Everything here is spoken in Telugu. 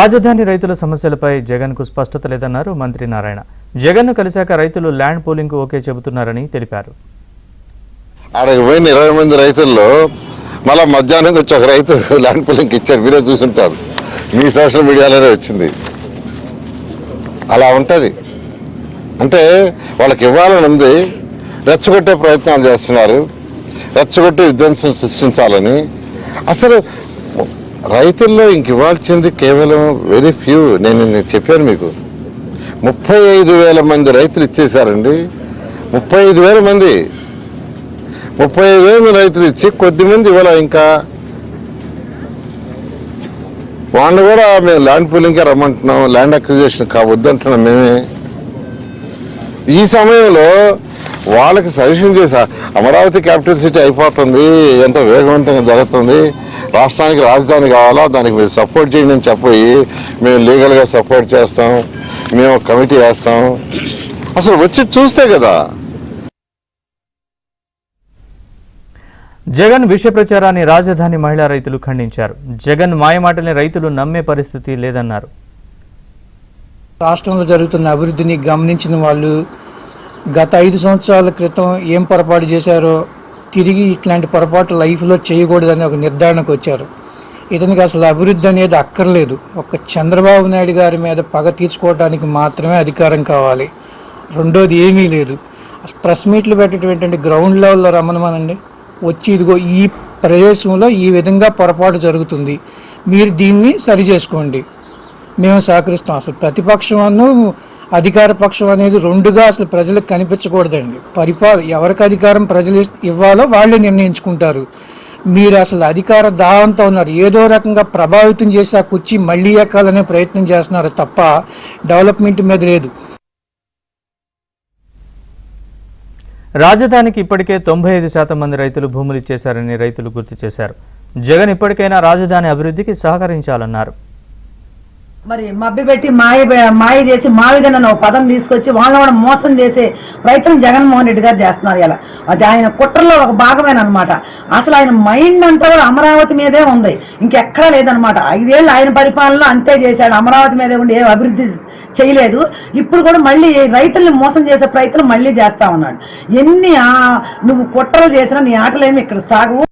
రాజధాని రైతుల సమస్యలపై జగన్ కు స్పష్టత లేదన్నారు మంత్రి నారాయణ. జగన్ ను కలిశాక రైతులు ల్యాండ్ పూలింగ్ కు ఓకే చెబుతున్నారని తెలిపారు. ఆడకి పోయిన 20 మంది రైతుల్లో మళ్ళా మధ్యాహ్నం వచ్చి ఒక రైతు ల్యాండ్ పూలింగ్ ఇచ్చారు. మీరే చూసుంటారు, మీ సోషల్ మీడియాలోనే వచ్చింది. అలా ఉంటుంది. అంటే వాళ్ళకి ఇవ్వాలని ఉంది, రెచ్చగొట్టే ప్రయత్నాలు చేస్తున్నారు, రెచ్చగొట్టి విధ్వంసం సృష్టించాలని. అసలు రైతుల్లో ఇంక ఇవ్వాల్సింది కేవలం వెరీ ఫ్యూ. నేను చెప్పాను మీకు, 35,000 మంది రైతులు ఇచ్చేశారండి. 35,000 మంది, 35,000 రైతులు ఇచ్చి కొద్దిమంది ఇవ్వాల. ఇంకా వాళ్ళు కూడా మేము ల్యాండ్ పూలింగ్కే రమ్మంటున్నాం, ల్యాండ్ అక్విజిషన్ వద్దంటున్నాం మేమే. ఈ సమయంలో వాళ్ళకి సజెషన్ చేశా, అమరావతి క్యాపిటల్ సిటీ అయిపోతుంది, ఎంతో వేగవంతంగా జరుగుతుంది, రాష్ట్రానికి రాజధాని కావాలా, దానికి మీరు సపోర్ట్ చేయండి అని చెప్పి మేము లీగల్గా సపోర్ట్ చేస్తాం, మేము కమిటీ వేస్తాం. అసలు వచ్చి చూస్తే కదా. జగన్ విష ప్రచారాన్ని రాజధాని మహిళా రైతులు ఖండించారు. జగన్ మాయమాటల్ని రైతులు నమ్మే పరిస్థితి లేదన్నారు. రాష్ట్రంలో జరుగుతున్న అభివృద్ధిని గమనించిన వాళ్ళు గత 5 సంవత్సరాల క్రితం ఏం పొరపాటు చేశారో తిరిగి ఇట్లాంటి పొరపాటు లైఫ్లో చేయకూడదని ఒక నిర్ధారణకు వచ్చారు. ఇతనికి అసలు అభివృద్ధి అనేది అక్కర్లేదు. ఒక్క చంద్రబాబు నాయుడు గారి మీద పగ తీర్చుకోవడానికి మాత్రమే అధికారం కావాలి. రెండోది ఏమీ లేదు. ప్రెస్ మీట్లు పెట్టేటువంటి గ్రౌండ్ లెవెల్లో రమ్మనమానండి, వచ్చి ఇదిగో ఈ ప్రదేశంలో ఈ విధంగా పొరపాటు జరుగుతుంది, మీరు దీన్ని సరి చేసుకోండి, మేము సహకరిస్తాం. అసలు ప్రతిపక్షం అధికార పక్షం అనేది రెండుగా అసలు ప్రజలకు కనిపించకూడదండి. ఎవరికి అధికారం ప్రజలు ఇవ్వాలో వాళ్ళే నిర్ణయించుకుంటారు. మీరు అసలు అధికార దావంతో ఉన్నారు, ఏదో రకంగా ప్రభావితం చేసి ఆ కుర్చీ మళ్ళీ ఎక్కాలనే ప్రయత్నం చేస్తున్నారు తప్ప డెవలప్మెంట్ మీద లేదు. రాజధానికి ఇప్పటికే 95% మంది రైతులు భూములు ఇచ్చేశారని రైతులు గుర్తు చేశారు. జగన్ ఇప్పటికైనా రాజధాని అభివృద్ధికి సహకరించాలన్నారు. మరి మభ్యపెట్టి మాయ చేసి మావిగన్న పదం తీసుకొచ్చి వాళ్ళని కూడా మోసం చేసే ప్రయత్నం జగన్మోహన్ రెడ్డి గారు చేస్తున్నారు. ఇలా అది ఆయన కుట్రలో ఒక భాగమైన అనమాట. అసలు ఆయన మైండ్ అంతా కూడా అమరావతి మీదే ఉంది, ఇంకెక్కడా లేదనమాట. 5 ఏళ్ళు ఆయన పరిపాలనలో అంతే చేశాడు, అమరావతి మీదే ఉండి ఏం అభివృద్ధి చేయలేదు. ఇప్పుడు కూడా మళ్ళీ రైతుల్ని మోసం చేసే ప్రయత్నం మళ్ళీ చేస్తా ఉన్నాడు. ఎన్ని నువ్వు కుట్రలు చేసినా నీ ఆటలేమి ఇక్కడ సాగవు.